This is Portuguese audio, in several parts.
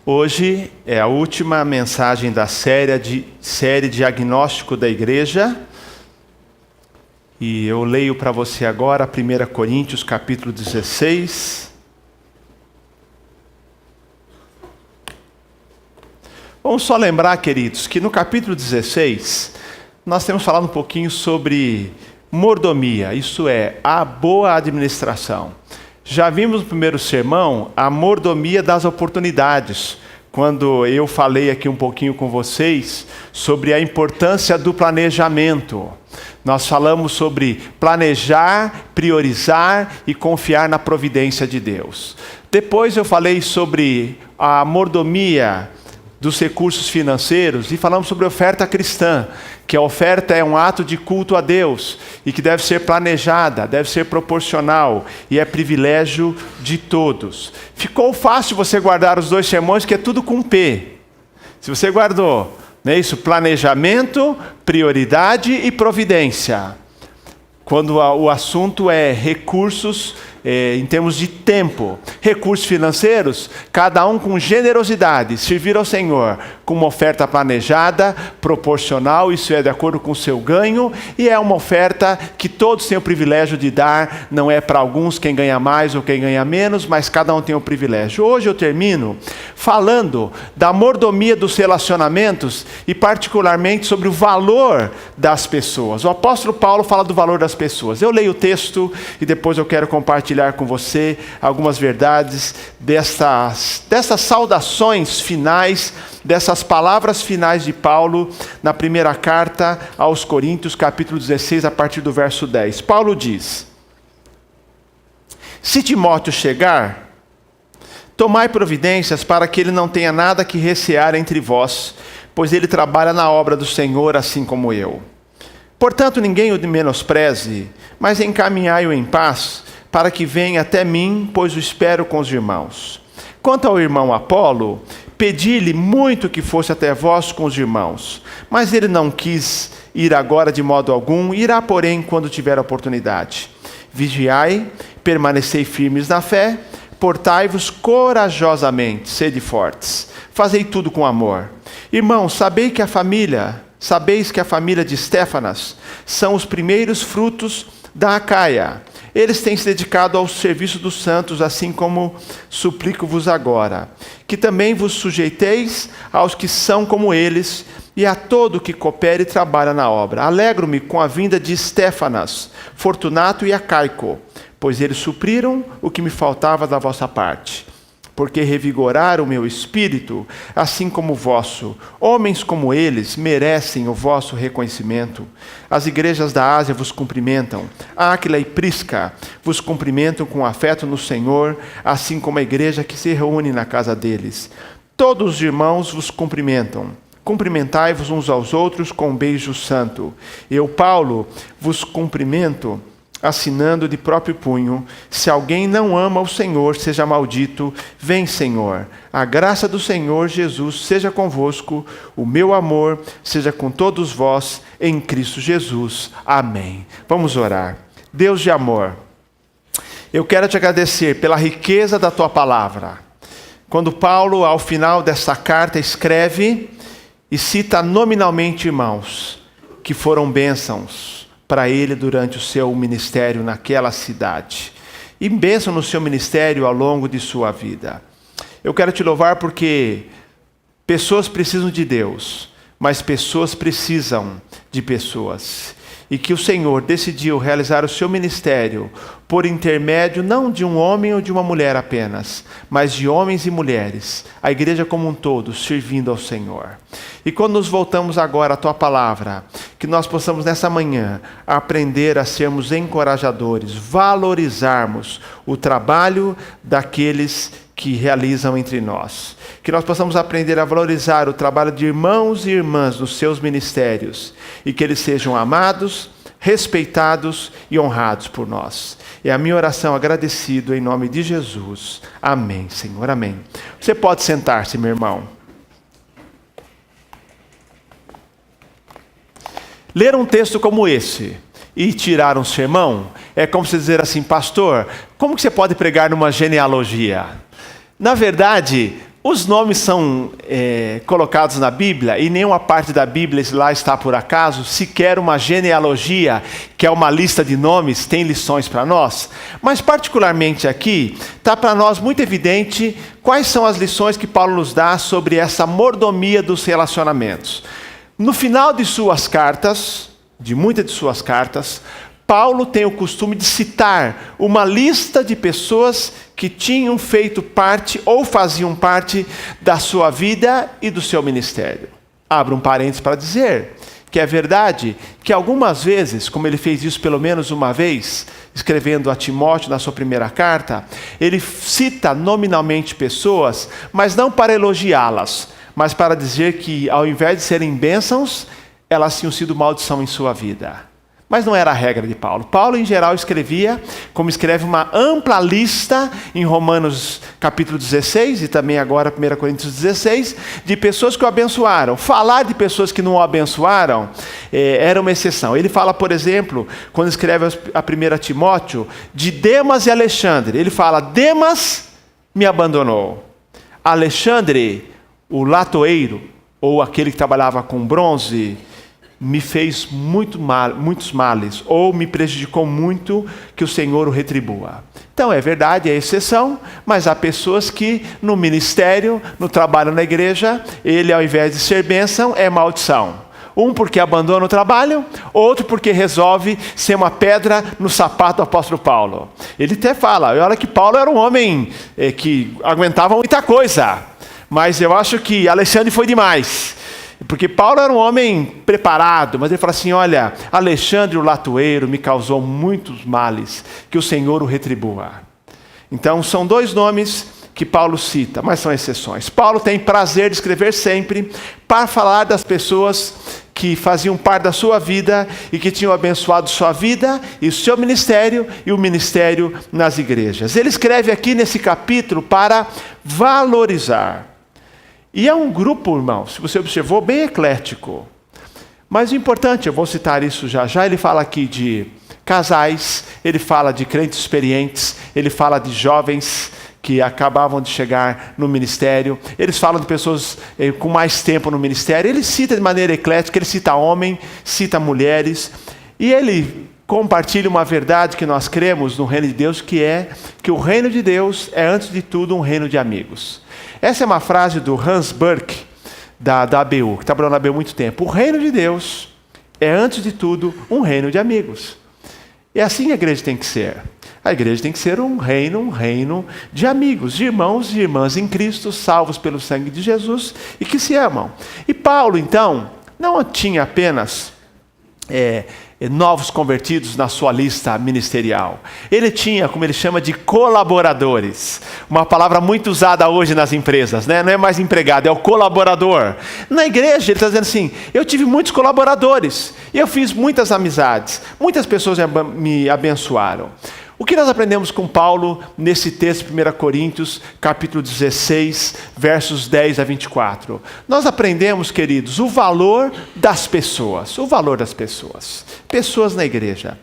Hoje é a última mensagem da série Diagnóstico da Igreja. E eu leio para você agora 1 Coríntios capítulo 16. Vamos só lembrar, queridos, que no capítulo 16 nós temos falado um pouquinho sobre mordomia, isso é, a boa administração. Já vimos no primeiro sermão a mordomia das oportunidades, quando eu falei aqui um pouquinho com vocês sobre a importância do planejamento. Nós falamos sobre planejar, priorizar e confiar na providência de Deus. Depois eu falei sobre a mordomia dos recursos financeiros e falamos sobre oferta cristã, que a oferta é um ato de culto a Deus e que deve ser planejada, deve ser proporcional e é privilégio de todos. Ficou fácil você guardar os dois sermões, que é tudo com P. Se você guardou, não é isso? Planejamento, prioridade e providência. Quando o assunto é recursos em termos de tempo, recursos financeiros, cada um com generosidade, servir ao Senhor com uma oferta planejada, proporcional, isso é de acordo com o seu ganho, e é uma oferta que todos têm o privilégio de dar, não é para alguns quem ganha mais ou quem ganha menos, mas cada um tem o privilégio. Hoje eu termino falando da mordomia dos relacionamentos e particularmente sobre o valor das pessoas. O apóstolo Paulo fala do valor das pessoas. Eu leio o texto e depois eu quero compartilhar com você algumas verdades dessas saudações finais, dessas palavras finais de Paulo na primeira carta aos Coríntios, capítulo 16, a partir do verso 10. Paulo diz: se Timóteo chegar, tomai providências para que ele não tenha nada que recear entre vós, pois ele trabalha na obra do Senhor assim como eu. Portanto, ninguém o menospreze, mas encaminhai-o em paz, para que venha até mim, pois o espero com os irmãos. Quanto ao irmão Apolo, pedi-lhe muito que fosse até vós com os irmãos, mas ele não quis ir agora de modo algum, irá, porém, quando tiver oportunidade. Vigiai, permanecei firmes na fé, portai-vos corajosamente, sede fortes, fazei tudo com amor. Irmãos, sabeis que a família de Estéfanas são os primeiros frutos da Acaia. Eles têm se dedicado ao serviço dos santos, assim como suplico-vos agora. Que também vos sujeiteis aos que são como eles, e a todo que coopere e trabalha na obra. Alegro-me com a vinda de Estéfanas, Fortunato e Acaico, pois eles supriram o que me faltava da vossa parte. Porque revigoraram o meu espírito, assim como o vosso. Homens como eles merecem o vosso reconhecimento. As igrejas da Ásia vos cumprimentam. Áquila e Prisca vos cumprimentam com afeto no Senhor, assim como a igreja que se reúne na casa deles. Todos os irmãos vos cumprimentam. Cumprimentai-vos uns aos outros com um beijo santo. Eu, Paulo, vos cumprimento, assinando de próprio punho: se alguém não ama o Senhor, seja maldito. Vem, Senhor. A graça do Senhor Jesus seja convosco. O meu amor seja com todos vós, em Cristo Jesus. Amém. Vamos orar. Deus de amor, eu quero te agradecer pela riqueza da tua palavra. Quando Paulo, ao final dessa carta, escreve e cita nominalmente irmãos que foram bênçãos para ele durante o seu ministério naquela cidade. E bênção no seu ministério ao longo de sua vida. Eu quero te louvar porque pessoas precisam de Deus, mas pessoas precisam de pessoas. E que o Senhor decidiu realizar o seu ministério por intermédio não de um homem ou de uma mulher apenas, mas de homens e mulheres, a igreja como um todo, servindo ao Senhor. E quando nos voltamos agora à tua palavra, que nós possamos nessa manhã aprender a sermos encorajadores, valorizarmos o trabalho daqueles que realizam entre nós. Que nós possamos aprender a valorizar o trabalho de irmãos e irmãs nos seus ministérios e que eles sejam amados, respeitados e honrados por nós. É a minha oração agradecido em nome de Jesus. Amém, Senhor, amém. Você pode sentar-se, meu irmão. Ler um texto como esse e tirar um sermão é como se dizer assim: pastor, como que você pode pregar numa genealogia? Na verdade, Os nomes são colocados na Bíblia, e nenhuma parte da Bíblia lá está por acaso, sequer uma genealogia, que é uma lista de nomes, tem lições para nós. Mas particularmente aqui, está para nós muito evidente quais são as lições que Paulo nos dá sobre essa mordomia dos relacionamentos. No final de suas cartas, de muitas de suas cartas, Paulo tem o costume de citar uma lista de pessoas que tinham feito parte ou faziam parte da sua vida e do seu ministério. Abro um parênteses para dizer que é verdade que algumas vezes, como ele fez isso pelo menos uma vez, escrevendo a Timóteo na sua primeira carta, ele cita nominalmente pessoas, mas não para elogiá-las, mas para dizer que ao invés de serem bênçãos, elas tinham sido maldição em sua vida. Mas não era a regra de Paulo. Paulo, em geral, escrevia, como escreve uma ampla lista em Romanos capítulo 16 e também agora 1 Coríntios 16, de pessoas que o abençoaram. Falar de pessoas que não o abençoaram era uma exceção. Ele fala, por exemplo, quando escreve a 1 Timóteo, de Demas e Alexandre. Ele fala, Demas me abandonou. Alexandre, o latoeiro, ou aquele que trabalhava com bronze, me fez muitos males, ou me prejudicou muito, que o Senhor o retribua. Então é verdade, é exceção, mas há pessoas que no ministério, no trabalho na igreja, ele ao invés de ser bênção, é maldição. Um porque abandona o trabalho, outro porque resolve ser uma pedra no sapato do apóstolo Paulo. Ele até fala, olha que Paulo era um homem que aguentava muita coisa, mas eu acho que Alexandre foi demais. Porque Paulo era um homem preparado, mas ele fala assim, olha, Alexandre o latoeiro me causou muitos males, que o Senhor o retribua. Então são dois nomes que Paulo cita, mas são exceções. Paulo tem prazer de escrever sempre para falar das pessoas que faziam parte da sua vida e que tinham abençoado sua vida e o seu ministério e o ministério nas igrejas. Ele escreve aqui nesse capítulo para valorizar. E é um grupo, irmão, se você observou, bem eclético. Mas o importante, eu vou citar isso já já, ele fala aqui de casais, ele fala de crentes experientes, ele fala de jovens que acabavam de chegar no ministério, eles falam de pessoas com mais tempo no ministério, ele cita de maneira eclética, ele cita homem, cita mulheres, e ele compartilha uma verdade que nós cremos no reino de Deus, que é que o reino de Deus é, antes de tudo, um reino de amigos. Essa é uma frase do Hans Burke, da ABU, que trabalhou na ABU há muito tempo. O reino de Deus é, antes de tudo, um reino de amigos. E assim a igreja tem que ser. A igreja tem que ser um reino de amigos, de irmãos e irmãs em Cristo, salvos pelo sangue de Jesus e que se amam. E Paulo, então, não tinha apenas novos convertidos na sua lista ministerial. Ele tinha, como ele chama, de colaboradores. Uma palavra muito usada hoje nas empresas, né? Não é mais empregado, é o colaborador. Na igreja, ele está dizendo assim, eu tive muitos colaboradores, eu fiz muitas amizades, muitas pessoas me abençoaram. O que nós aprendemos com Paulo nesse texto, 1 Coríntios, capítulo 16, versos 10 a 24? Nós aprendemos, queridos, o valor das pessoas. O valor das pessoas. Pessoas na igreja.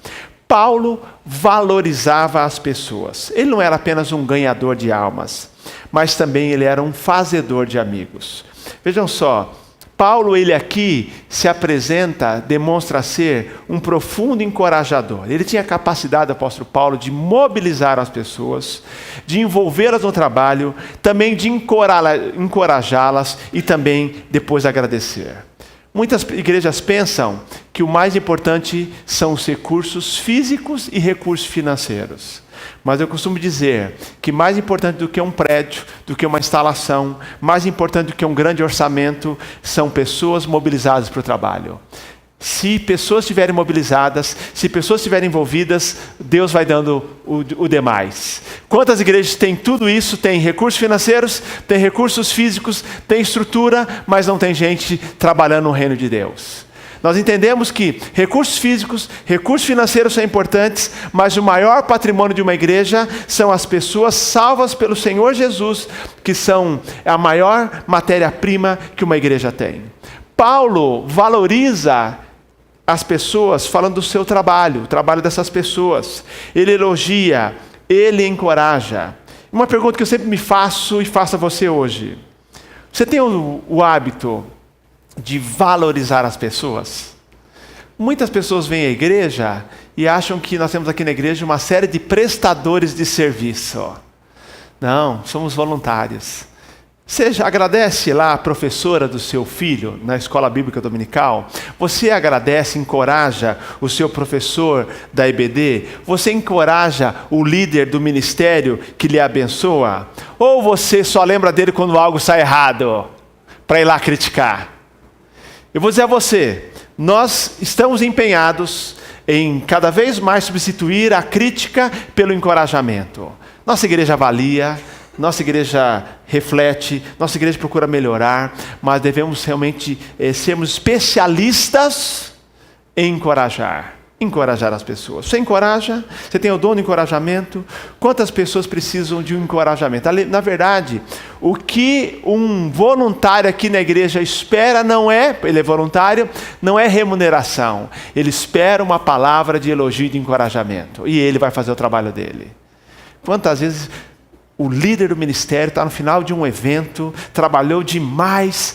Paulo valorizava as pessoas. Ele não era apenas um ganhador de almas, mas também ele era um fazedor de amigos. Vejam só, Paulo, ele aqui se apresenta, demonstra ser um profundo encorajador. Ele tinha a capacidade, apóstolo Paulo, de mobilizar as pessoas, de envolvê-las no trabalho, também de encorajá-las e também depois agradecer. Muitas igrejas pensam que o mais importante são os recursos físicos e recursos financeiros. Mas eu costumo dizer que mais importante do que um prédio, do que uma instalação, mais importante do que um grande orçamento, são pessoas mobilizadas para o trabalho. Se pessoas estiverem mobilizadas, se pessoas estiverem envolvidas, Deus vai dando o demais. Quantas igrejas têm tudo isso? Tem recursos financeiros, tem recursos físicos, tem estrutura, mas não tem gente trabalhando no reino de Deus. Nós entendemos que recursos físicos, recursos financeiros são importantes, mas o maior patrimônio de uma igreja são as pessoas salvas pelo Senhor Jesus, que são a maior matéria-prima que uma igreja tem. Paulo valoriza as pessoas falando do seu trabalho, o trabalho dessas pessoas. Ele elogia, ele encoraja. Uma pergunta que eu sempre me faço e faço a você hoje. Você tem o hábito de valorizar as pessoas? Muitas pessoas vêm à igreja e acham que nós temos aqui na igreja uma série de prestadores de serviço. Não, somos voluntários. Você já agradece lá a professora do seu filho na escola bíblica dominical? Você agradece, encoraja o seu professor da EBD? Você encoraja o líder do ministério que lhe abençoa? Ou você só lembra dele quando algo sai errado, para ir lá criticar? Eu vou dizer a você, nós estamos empenhados em cada vez mais substituir a crítica pelo encorajamento. Nossa igreja avalia, nossa igreja reflete, nossa igreja procura melhorar, mas devemos realmente sermos especialistas em encorajar as pessoas. Você encoraja? Você tem o dom do encorajamento? Quantas pessoas precisam de um encorajamento? Na verdade, o que um voluntário aqui na igreja espera ele é voluntário, não é remuneração. Ele espera uma palavra de elogio e de encorajamento. E ele vai fazer o trabalho dele. Quantas vezes o líder do ministério está no final de um evento, trabalhou demais,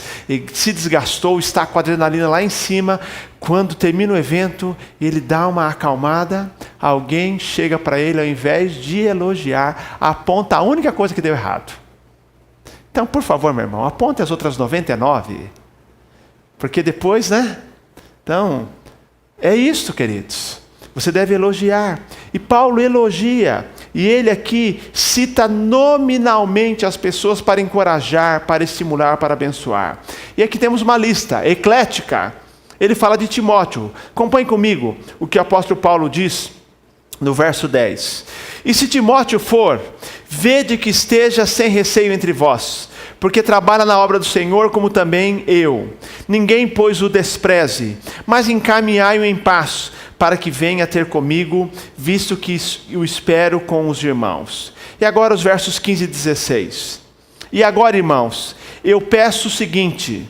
se desgastou, está com a adrenalina lá em cima. Quando termina o evento, ele dá uma acalmada, alguém chega para ele, ao invés de elogiar, aponta a única coisa que deu errado. Então, por favor, meu irmão, aponte as outras 99. Porque depois, né? Então, é isso, queridos. Você deve elogiar. E Paulo elogia. E ele aqui cita nominalmente as pessoas para encorajar, para estimular, para abençoar. E aqui temos uma lista eclética. Ele fala de Timóteo. Acompanhe comigo o que o apóstolo Paulo diz no verso 10. E se Timóteo for, vede que esteja sem receio entre vós, porque trabalha na obra do Senhor como também eu. Ninguém, pois, o despreze, mas encaminhai-o em paz, para que venha ter comigo, visto que o espero com os irmãos. E agora os versos 15 e 16. E agora, irmãos, eu peço o seguinte: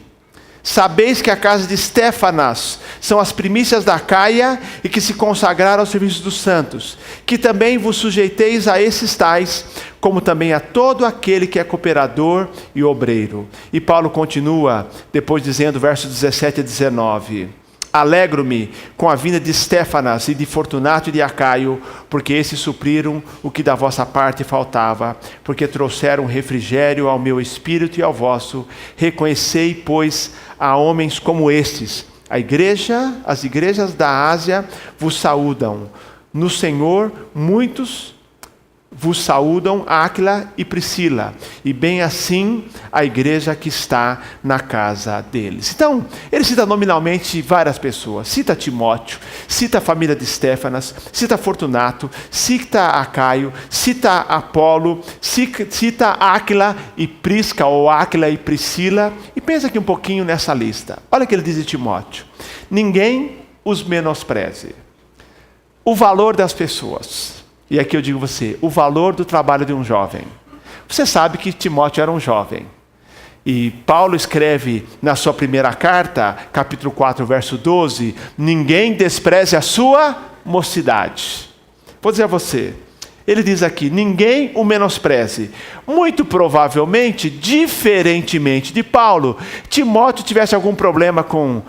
sabeis que a casa de Estéfanas são as primícias da Caia e que se consagraram ao serviço dos santos, que também vos sujeiteis a esses tais, como também a todo aquele que é cooperador e obreiro. E Paulo continua, depois dizendo, versos 17 a 19: alegro-me com a vinda de Estéfanas e de Fortunato e de Acaio, porque esses supriram o que da vossa parte faltava, porque trouxeram refrigério ao meu espírito e ao vosso. Reconhecei, pois, a homens como estes. As igrejas da Ásia vos saúdam. No Senhor, muitos vos saúdam, Áquila e Priscila, e bem assim a igreja que está na casa deles. Então, ele cita nominalmente várias pessoas, cita Timóteo, cita a família de Estéfanas, cita Fortunato, cita Acaio, cita Apolo, cita Áquila e Prisca, ou Áquila e Priscila, e pensa aqui um pouquinho nessa lista. Olha o que ele diz de Timóteo: ninguém os menospreze. O valor das pessoas. E aqui eu digo a você, o valor do trabalho de um jovem. Você sabe que Timóteo era um jovem. E Paulo escreve na sua primeira carta, capítulo 4, verso 12, ninguém despreze a sua mocidade. Vou dizer a você, ele diz aqui, ninguém o menospreze. Muito provavelmente, diferentemente de Paulo, Timóteo tivesse algum problema com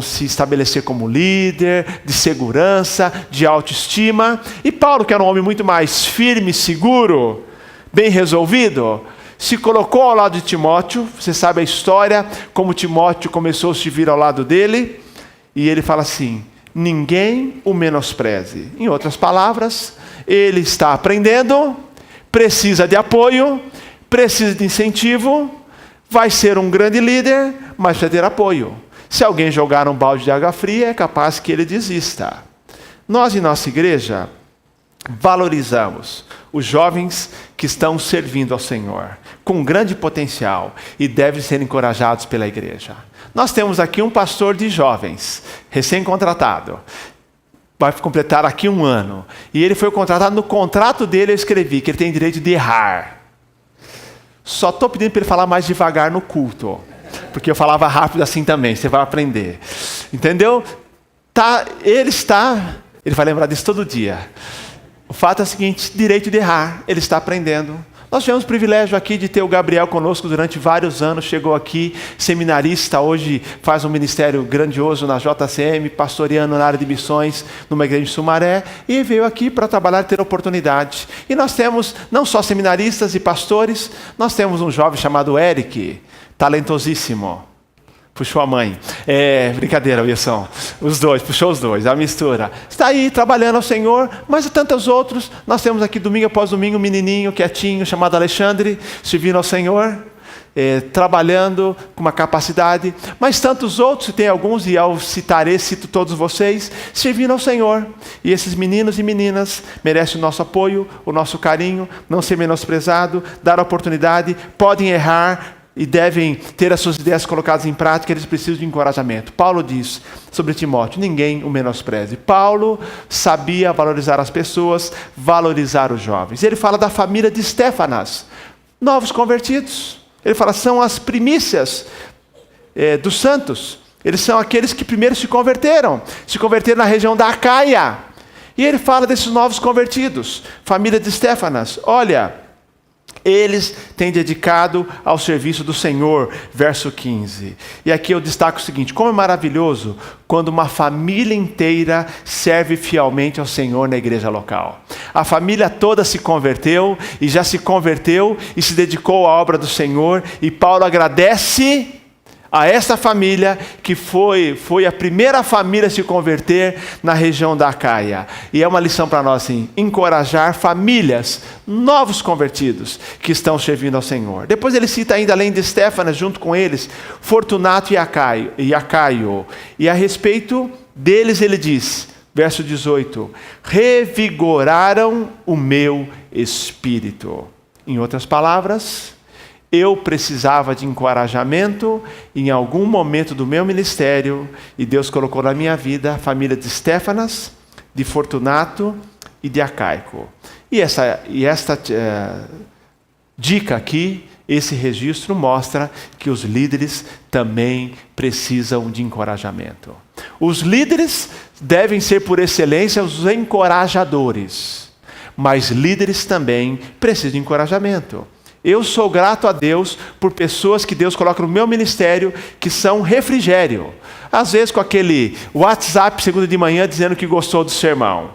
se estabelecer como líder, de segurança, de autoestima. E Paulo, que era um homem muito mais firme, seguro, bem resolvido, se colocou ao lado de Timóteo. Você sabe a história, como Timóteo começou a se vir ao lado dele. E ele fala assim, ninguém o menospreze. Em outras palavras, ele está aprendendo, precisa de apoio, precisa de incentivo, vai ser um grande líder, mas precisa ter apoio. Se alguém jogar um balde de água fria, é capaz que ele desista. Nós, em nossa igreja, valorizamos os jovens que estão servindo ao Senhor, com grande potencial, e devem ser encorajados pela igreja. Nós temos aqui um pastor de jovens, recém-contratado. Vai completar aqui 1 ano. E ele foi contratado, no contrato dele eu escrevi que ele tem direito de errar. Só estou pedindo para ele falar mais devagar no culto. Porque eu falava rápido assim também, você vai aprender. Entendeu? Ele vai lembrar disso todo dia. O fato é o seguinte: direito de errar, ele está aprendendo. Nós tivemos o privilégio aqui de ter o Gabriel conosco durante vários anos, chegou aqui, seminarista, hoje faz um ministério grandioso na JCM, pastoreando na área de missões, numa igreja de Sumaré, e veio aqui para trabalhar e ter oportunidade. E nós temos não só seminaristas e pastores, nós temos um jovem chamado Eric, talentosíssimo. Puxou a mãe. Brincadeira, Wilson. Puxou os dois, a mistura. Está aí trabalhando ao Senhor, mas tantos outros. Nós temos aqui domingo após domingo um menininho quietinho chamado Alexandre, servindo ao Senhor, trabalhando com uma capacidade. Mas tantos outros, tem alguns, e ao citar esse, cito todos vocês, servindo ao Senhor. E esses meninos e meninas merecem o nosso apoio, o nosso carinho, não ser menosprezado, dar oportunidade, podem errar, e devem ter as suas ideias colocadas em prática, eles precisam de encorajamento. Paulo diz sobre Timóteo: ninguém o menospreze. Paulo sabia valorizar as pessoas, valorizar os jovens. Ele fala da família de Estéfanas, novos convertidos. Ele fala, são as primícias dos santos. Eles são aqueles que primeiro se converteram na região da Acaia. E ele fala desses novos convertidos, família de Estéfanas. Olha, eles têm dedicado ao serviço do Senhor, verso 15. E aqui eu destaco o seguinte: como é maravilhoso quando uma família inteira serve fielmente ao Senhor na igreja local. A família toda se converteu, e já se converteu, e se dedicou à obra do Senhor, e Paulo agradece a essa família, que foi a primeira família a se converter na região da Acaia. E é uma lição para nós, assim, encorajar famílias, novos convertidos, que estão servindo ao Senhor. Depois ele cita ainda, além de Estéfanas, junto com eles, Fortunato e Acaio. E a respeito deles ele diz, verso 18, revigoraram o meu espírito. Em outras palavras, eu precisava de encorajamento em algum momento do meu ministério, e Deus colocou na minha vida a família de Estéfanas, de Fortunato e de Acaico. E esta dica aqui, esse registro mostra que os líderes também precisam de encorajamento. Os líderes devem ser por excelência os encorajadores, mas líderes também precisam de encorajamento. Eu sou grato a Deus por pessoas que Deus coloca no meu ministério, que são refrigério. Às vezes com aquele WhatsApp segunda de manhã dizendo que gostou do sermão.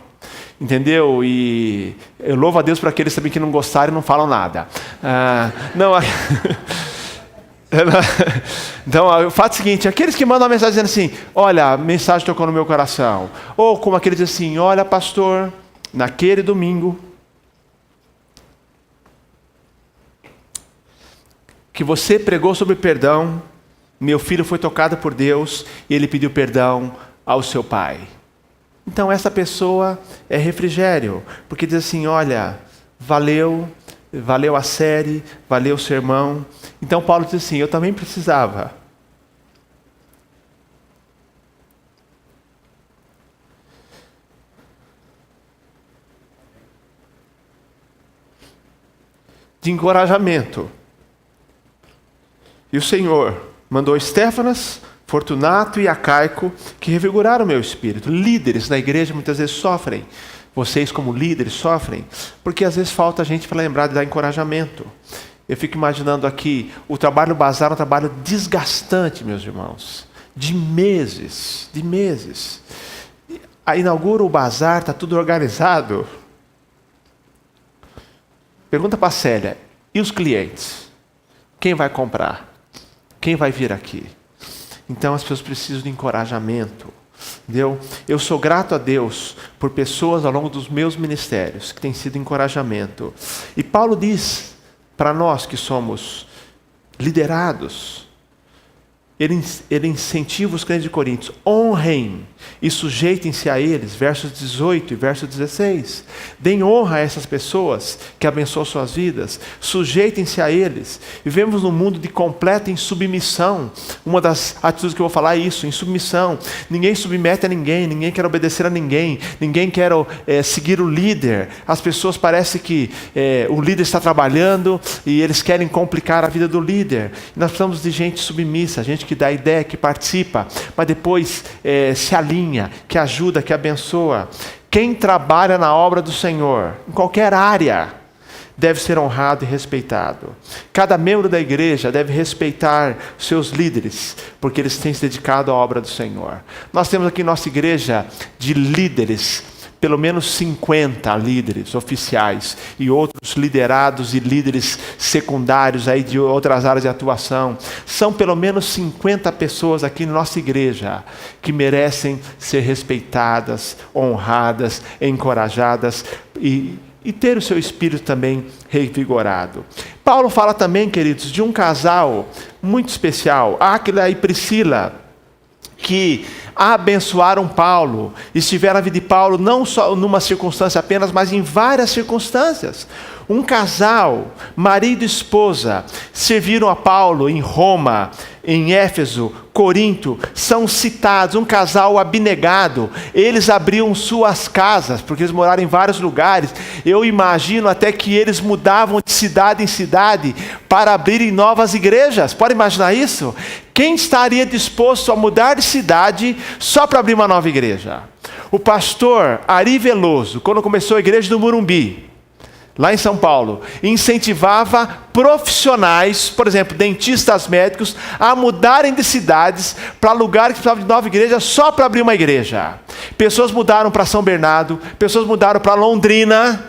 Entendeu? E eu louvo a Deus por aqueles também que não gostaram e não falam nada. Então, o fato é o seguinte: aqueles que mandam uma mensagem dizendo assim, olha, a mensagem tocou no meu coração. Ou como aquele diz assim, olha pastor, naquele domingo, que você pregou sobre perdão, meu filho foi tocado por Deus e ele pediu perdão ao seu pai. Então essa pessoa é refrigério, porque diz assim, olha, valeu a série, valeu o sermão. Então Paulo diz assim, eu também precisava. De encorajamento. E o Senhor mandou Estéfanas, Fortunato e Acaico, que revigoraram o meu espírito. Líderes na igreja muitas vezes sofrem. Vocês como líderes sofrem, porque às vezes falta a gente para lembrar de dar encorajamento. Eu fico imaginando aqui, o trabalho no bazar é um trabalho desgastante, meus irmãos. De meses. Aí inaugura o bazar, está tudo organizado. Pergunta para a Célia, e os clientes? Quem vai comprar? Quem vai vir aqui? Então as pessoas precisam de encorajamento. Entendeu? Eu sou grato a Deus por pessoas ao longo dos meus ministérios que têm sido encorajamento. E Paulo diz para nós que somos liderados, ele incentiva os crentes de Coríntios, honrem e sujeitem-se a eles, versos 18 e verso 16. Deem honra a essas pessoas que abençoam suas vidas, sujeitem-se a eles. Vivemos num mundo de completa insubmissão. Uma das atitudes que eu vou falar é isso, insubmissão. Ninguém submete a ninguém, ninguém quer obedecer a ninguém, ninguém quer seguir o líder. As pessoas parecem que o líder está trabalhando e eles querem complicar a vida do líder. Nós precisamos de gente submissa, gente que dá ideia, que participa, mas depois se alinha, que ajuda, que abençoa. Quem trabalha na obra do Senhor, em qualquer área, deve ser honrado e respeitado. Cada membro da igreja deve respeitar seus líderes, porque eles têm se dedicado à obra do Senhor. Nós temos aqui nossa igreja de líderes, pelo menos 50 líderes oficiais e outros liderados e líderes secundários aí de outras áreas de atuação. São pelo menos 50 pessoas aqui na nossa igreja que merecem ser respeitadas, honradas, encorajadas e ter o seu espírito também revigorado. Paulo fala também, queridos, de um casal muito especial, Áquila e Priscila, que abençoaram Paulo, estiveram na vida de Paulo não só numa circunstância apenas, mas em várias circunstâncias. Um casal, marido e esposa, serviram a Paulo em Roma, em Éfeso, Corinto, são citados, um casal abnegado. Eles abriam suas casas, porque eles moraram em vários lugares. Eu imagino até que eles mudavam de cidade em cidade para abrirem novas igrejas. Pode imaginar isso? Quem estaria disposto a mudar de cidade só para abrir uma nova igreja? O pastor Ari Veloso, quando começou a igreja do Morumbi, lá em São Paulo, incentivava profissionais, por exemplo, dentistas médicos, a mudarem de cidades para lugares que precisavam de nova igreja só para abrir uma igreja. Pessoas mudaram para São Bernardo, pessoas mudaram para Londrina,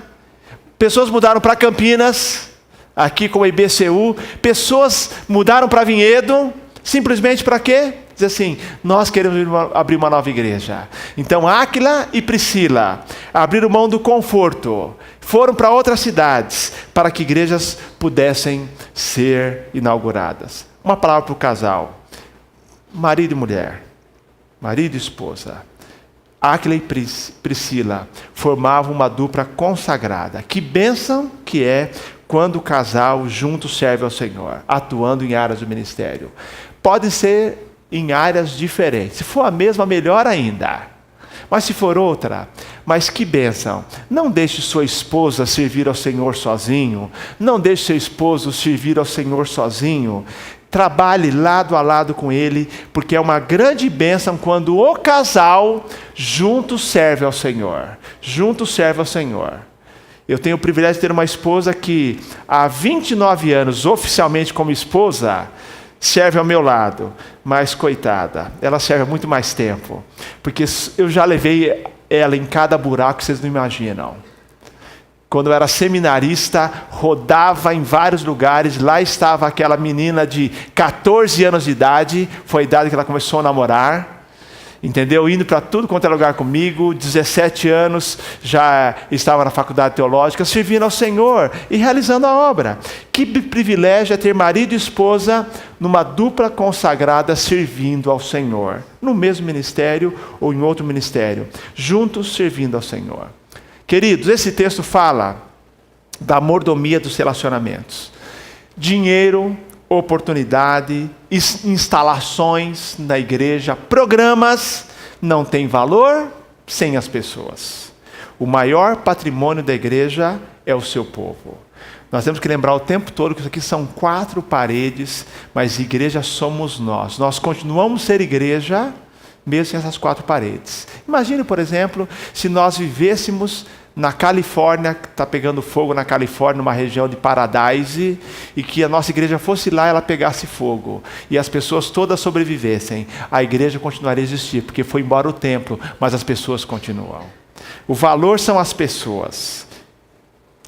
pessoas mudaram para Campinas, aqui como a IBCU, pessoas mudaram para Vinhedo, simplesmente para quê? Diz assim, nós queremos abrir uma nova igreja. Então Áquila e Priscila abriram mão do conforto, foram para outras cidades, para que igrejas pudessem ser inauguradas. Uma palavra para o casal, marido e mulher, marido e esposa. Áquila e Priscila formavam uma dupla consagrada. Que bênção que é quando o casal junto serve ao Senhor, atuando em áreas do ministério. Pode ser em áreas diferentes. Se for a mesma, melhor ainda. Mas se for outra, mas que bênção. Não deixe sua esposa servir ao Senhor sozinho. Não deixe seu esposo servir ao Senhor sozinho. Trabalhe lado a lado com ele, porque é uma grande bênção quando o casal junto serve ao Senhor. Junto serve ao Senhor. Eu tenho o privilégio de ter uma esposa que há 29 anos, oficialmente como esposa, serve ao meu lado, mas coitada, ela serve há muito mais tempo, porque eu já levei ela em cada buraco que vocês não imaginam. Quando eu era seminarista, rodava em vários lugares, lá estava aquela menina de 14 anos de idade, foi a idade que ela começou a namorar, entendeu? Indo para tudo quanto é lugar comigo, 17 anos, já estava na faculdade teológica, servindo ao Senhor e realizando a obra. Que privilégio é ter marido e esposa numa dupla consagrada servindo ao Senhor, no mesmo ministério ou em outro ministério, juntos servindo ao Senhor. Queridos, esse texto fala da mordomia dos relacionamentos. Dinheiro, oportunidade, instalações na igreja, programas, não tem valor sem as pessoas. O maior patrimônio da igreja é o seu povo. Nós temos que lembrar o tempo todo que isso aqui são 4 paredes, mas igreja somos nós. Nós continuamos a ser igreja, mesmo sem essas 4 paredes. Imagine, por exemplo, se nós vivêssemos na Califórnia, que está pegando fogo na Califórnia, numa região de Paradise, e que a nossa igreja fosse lá e ela pegasse fogo, e as pessoas todas sobrevivessem, a igreja continuaria a existir, porque foi embora o templo, mas as pessoas continuam. O valor são as pessoas.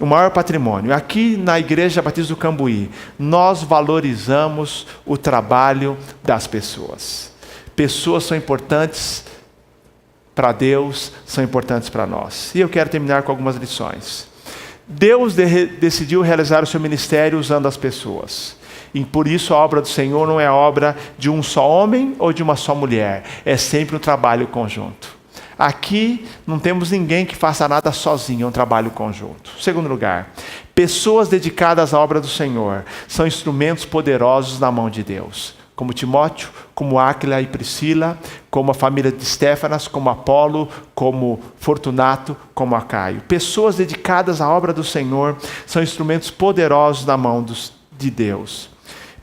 O maior patrimônio. Aqui na Igreja Batista do Cambuí, nós valorizamos o trabalho das pessoas. Pessoas são importantes para Deus, são importantes para nós. E eu quero terminar com algumas lições. Deus decidiu realizar o seu ministério usando as pessoas. E por isso a obra do Senhor não é a obra de um só homem ou de uma só mulher. É sempre um trabalho conjunto. Aqui não temos ninguém que faça nada sozinho, é um trabalho conjunto. Segundo lugar, pessoas dedicadas à obra do Senhor são instrumentos poderosos na mão de Deus. Como Timóteo, como Áquila e Priscila, como a família de Estéfanas, como Apolo, como Fortunato, como Acaio. Pessoas dedicadas à obra do Senhor são instrumentos poderosos na mão de Deus.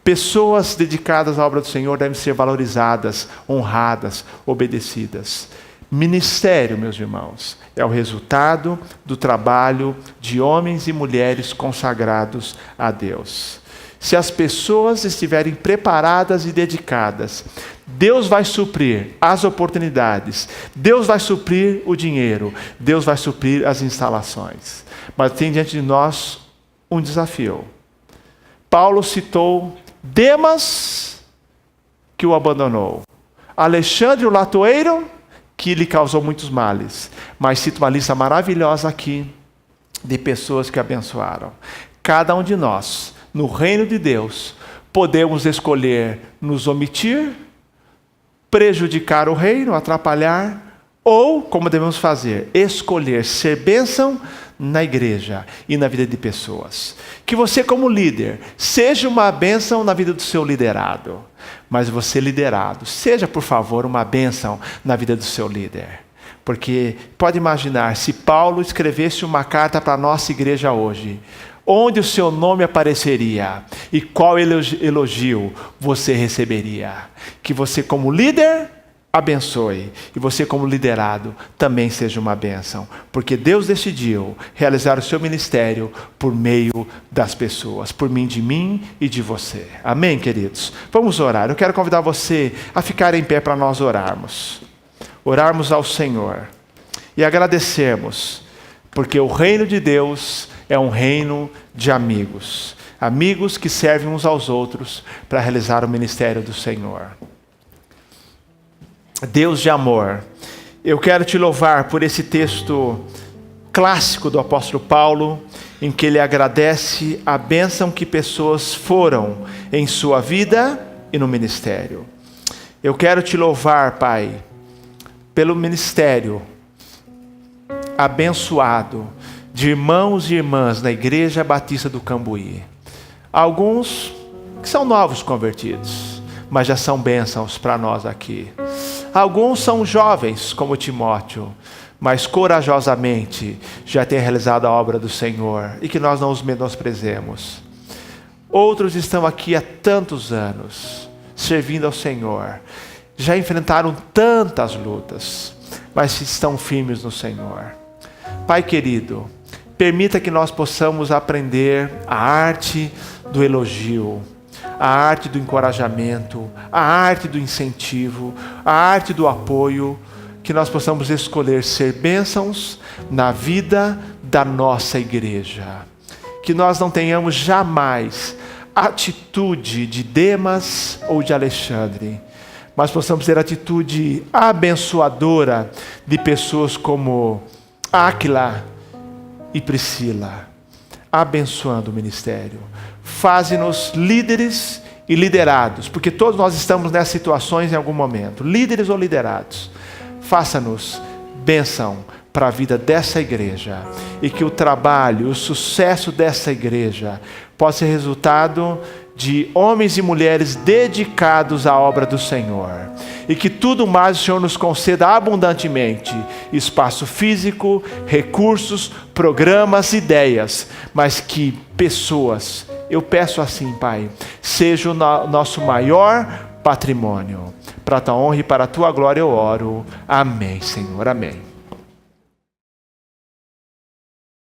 Pessoas dedicadas à obra do Senhor devem ser valorizadas, honradas, obedecidas. Ministério, meus irmãos, é o resultado do trabalho de homens e mulheres consagrados a Deus. Se as pessoas estiverem preparadas e dedicadas, Deus vai suprir as oportunidades, Deus vai suprir o dinheiro, Deus vai suprir as instalações. Mas tem diante de nós um desafio. Paulo citou Demas, que o abandonou. Alexandre o latoeiro, que lhe causou muitos males. Mas cita uma lista maravilhosa aqui de pessoas que abençoaram. Cada um de nós, no reino de Deus, podemos escolher nos omitir, prejudicar o reino, atrapalhar, ou, como devemos fazer, escolher ser bênção na igreja e na vida de pessoas. Que você, como líder, seja uma bênção na vida do seu liderado. Mas você, liderado, seja, por favor, uma bênção na vida do seu líder. Porque pode imaginar, se Paulo escrevesse uma carta para a nossa igreja hoje, onde o seu nome apareceria e qual elogio você receberia. Que você, como líder, abençoe, e você, como liderado, também seja uma bênção, porque Deus decidiu realizar o seu ministério por meio das pessoas, por mim, de mim e de você. Amém, queridos? Vamos orar. Eu quero convidar você a ficar em pé para nós orarmos ao Senhor e agradecermos, porque o reino de Deus é um reino de amigos, amigos que servem uns aos outros para realizar o ministério do Senhor. Deus de amor, eu quero te louvar por esse texto clássico do apóstolo Paulo, em que ele agradece a bênção que pessoas foram em sua vida e no ministério. Eu quero te louvar, Pai, pelo ministério abençoado de irmãos e irmãs na Igreja Batista do Cambuí. Alguns que são novos convertidos, mas já são bênçãos para nós aqui. Alguns são jovens, como Timóteo, mas corajosamente já têm realizado a obra do Senhor, e que nós não os menosprezemos. Outros estão aqui há tantos anos, servindo ao Senhor, já enfrentaram tantas lutas, mas estão firmes no Senhor. Pai querido, permita que nós possamos aprender a arte do elogio, a arte do encorajamento, a arte do incentivo, a arte do apoio, que nós possamos escolher ser bênçãos na vida da nossa igreja. Que nós não tenhamos jamais atitude de Demas ou de Alexandre, mas possamos ter atitude abençoadora de pessoas como Áquila e Priscila, abençoando o ministério. Faze-nos líderes e liderados, porque todos nós estamos nessas situações em algum momento, líderes ou liderados. Faça-nos bênção para a vida dessa igreja, e que o trabalho, o sucesso dessa igreja possa ser resultado de homens e mulheres dedicados à obra do Senhor, e que tudo mais o Senhor nos conceda abundantemente, espaço físico, recursos, programas, ideias, mas que pessoas, eu peço assim, Pai, seja o nosso maior patrimônio. Para a tua honra e para a tua glória eu oro. Amém, Senhor, amém.